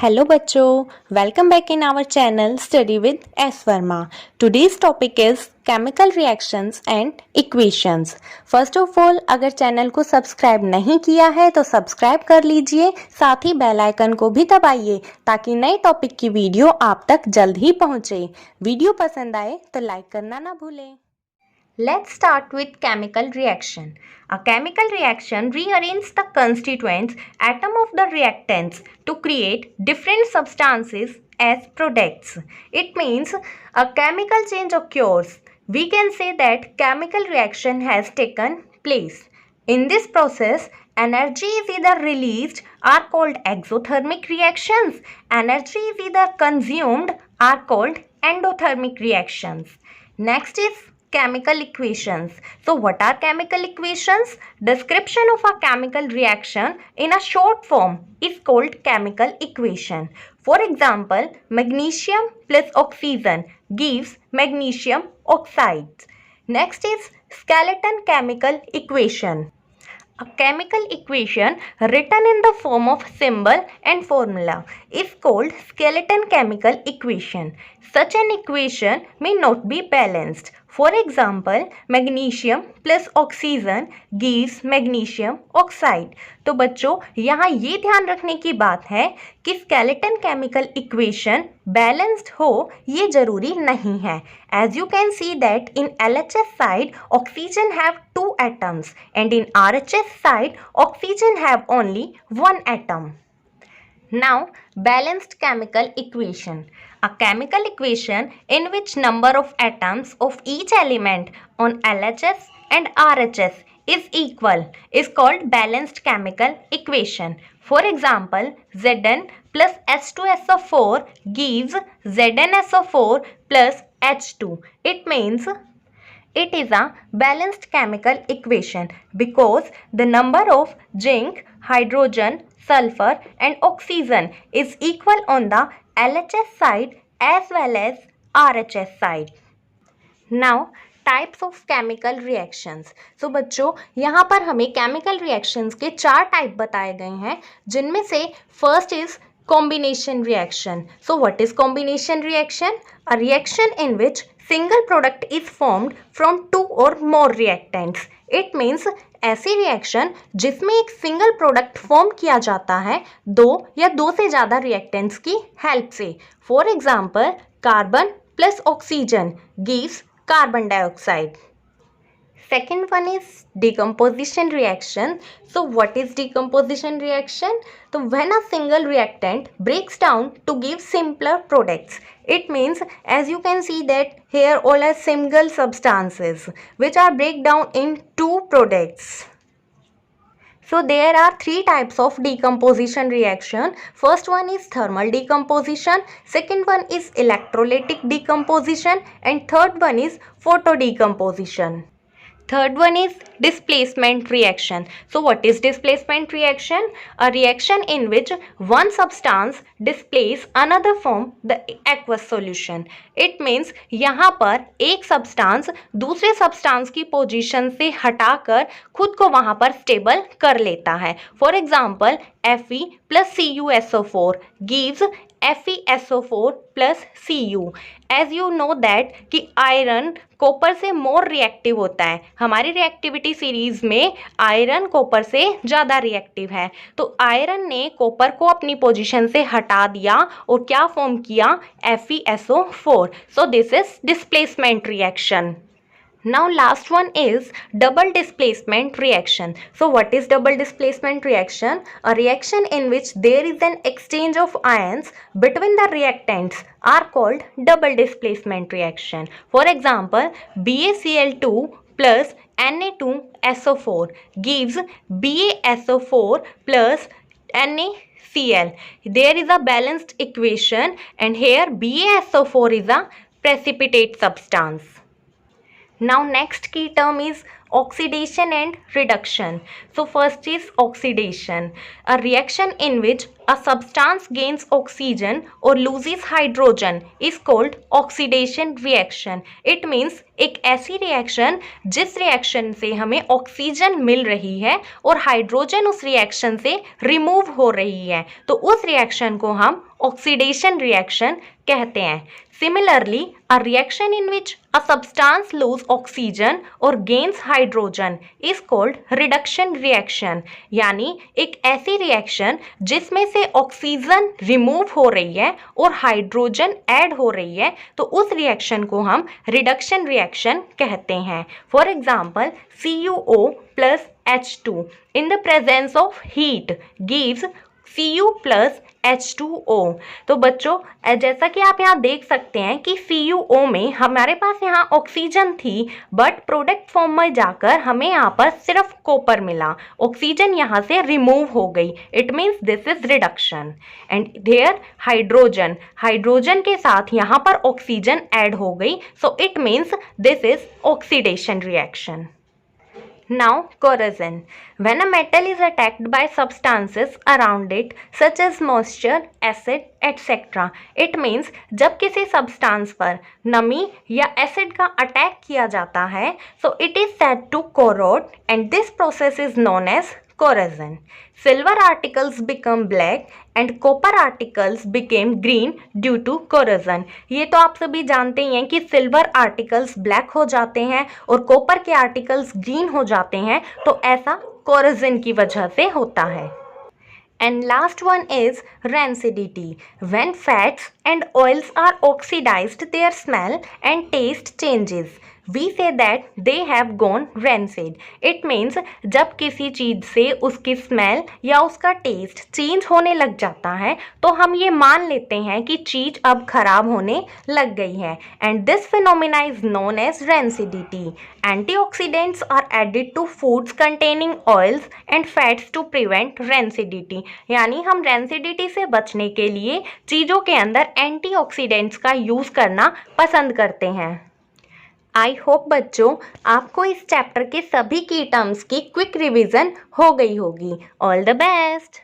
Hello बच्चों, welcome back in our channel Study with S Verma. Today's topic is chemical reactions and equations. First of all, अगर channel को subscribe नहीं किया है तो subscribe कर लीजिए, साथ ही बेल आइकन को भी दबाइए ताकि नए टॉपिक की वीडियो आप तक जल्द ही पहुंचे। वीडियो पसंद आए तो लाइक करना ना भूलें। Let's start with chemical reaction. A chemical reaction rearranges the constituents atom of the reactants to create different substances as products. It means a chemical change occurs. We can say that chemical reaction has taken place. In this process, energy is either released are called exothermic reactions. Energy is either consumed are called endothermic reactions. Next is chemical equations. So what are chemical equations? Description of a chemical reaction in a short form is called chemical equation. For example, magnesium plus oxygen gives magnesium oxide. Next is skeleton chemical equation. A chemical equation written in the form of symbol and formula is called skeleton chemical equation. Such an equation may not be balanced. For example, magnesium plus oxygen gives magnesium oxide. तो बच्चों यहाँ ये ध्यान रखने की बात है कि skeleton chemical equation balanced हो ये जरूरी नहीं है. As you can see that in LHS side oxygen have two atoms and in RHS side oxygen have only one atom. Now, balanced chemical equation. A chemical equation in which number of atoms of each element on LHS and RHS is equal is called balanced chemical equation. For example, Zn plus H2SO4 gives ZnSO4 plus H2. It means it is a balanced chemical equation because the number of zinc, hydrogen, sulfur and oxygen is equal on the LHS side as well as RHS side. Now types of chemical reactions. So बच्चों यहाँ पर हमें chemical reactions के 4 type बताए गए हैं जिनमें से first is combination reaction. So what is combination reaction? A reaction in which single product is formed from two or more reactants. It means ऐसी रिएक्शन जिसमें एक सिंगल प्रोडक्ट फॉर्म किया जाता है दो या दो से ज़्यादा रिएक्टेंट्स की हेल्प से. For example carbon plus oxygen gives carbon dioxide. Second one is decomposition reaction. So what is decomposition reaction? So when a single reactant breaks down to give simpler products. It means as you can see that here all are single substances which are break down in two products. So there are 3 types of decomposition reaction. First one is thermal decomposition, second one is electrolytic decomposition and third one is photodecomposition. Third one is displacement reaction. So what is displacement reaction? A reaction in which one substance displace another from the aqueous solution. It means यहाँ पर एक substance दूसरे substance की position से हटाकर खुद को वहाँ पर स्टेबल कर लेता है. For example Fe plus CuSO4 gives FeSO4 plus Cu. As you know that कि आयरन कॉपर से मोर रिएक्टिव होता है. हमारी रिएक्टिविटी सीरीज में आयरन कॉपर से ज़्यादा रिएक्टिव है. तो आयरन ने कॉपर को अपनी पोजीशन से हटा दिया और क्या फॉर्म किया FeSO4. So this is displacement reaction. Now last one is double displacement reaction. So what is double displacement reaction? A reaction in which there is an exchange of ions between the reactants are called double displacement reaction. For example, BaCl2 plus Na2SO4 gives BaSO4 plus NaCl. There is a balanced equation and here BaSO4 is a precipitate substance. Now next key term is oxidation and reduction. So first is oxidation, a reaction in which a substance gains oxygen or loses hydrogen is called oxidation reaction. It means एक ऐसी reaction जिस reaction से हमें oxygen मिल रही है और hydrogen उस reaction से रिमूव हो रही है, तो उस रिएक्शन को हम ऑक्सीडेशन रिएक्शन कहते हैं. Similarly, a reaction in which a substance loses oxygen or gains hydrogen is called reduction reaction. यानी एक ऐसी रिएक्शन जिसमें से ऑक्सीजन रिमूव हो रही है और हाइड्रोजन ऐड हो रही है, तो उस रिएक्शन को हम रिडक्शन रिएक्शन कहते हैं. For example CuO plus H2 in the presence of heat gives Cu plus H2O. तो बच्चों जैसा कि आप यहाँ देख सकते हैं कि CuO में हमारे पास यहाँ ऑक्सीजन थी, बट प्रोडक्ट फॉर्म में जाकर हमें यहाँ पर सिर्फ कॉपर मिला, ऑक्सीजन यहाँ से रिमूव हो गई. It means this is reduction. And there hydrogen के साथ यहाँ पर ऑक्सीजन ऐड हो गई, so it means this is oxidation reaction. Now corrosion. When a metal is attacked by substances around it such as moisture, acid, etc. It means जब किसी substance पर नमी या acid का अटैक किया जाता है, so it is said to corrode and this process is known as corrosion. Silver articles become black and copper articles became green due to corrosion. ये तो आप सभी जानते ही हैं कि सिल्वर आर्टिकल्स ब्लैक हो जाते हैं और कॉपर के आर्टिकल्स ग्रीन हो जाते हैं, तो ऐसा corrosion की वजह से होता है. And last one is rancidity. When fats and oils are oxidized, their smell and taste changes. We say that they have gone rancid. It means जब किसी चीज़ से उसकी स्मेल या उसका टेस्ट चेंज होने लग जाता है, तो हम ये मान लेते हैं कि चीज़ अब खराब होने लग गई है. And this phenomena is known as rancidity. Antioxidants are added to foods containing oils and fats to prevent rancidity. यानी हम rancidity से बचने के लिए चीज़ों के अंदर एंटीऑक्सीडेंट्स का यूज़ करना पसंद करते हैं. आई होप बच्चों आपको इस चैप्टर के सभी की टर्म्स की क्विक रिवीजन हो गई होगी. All the best.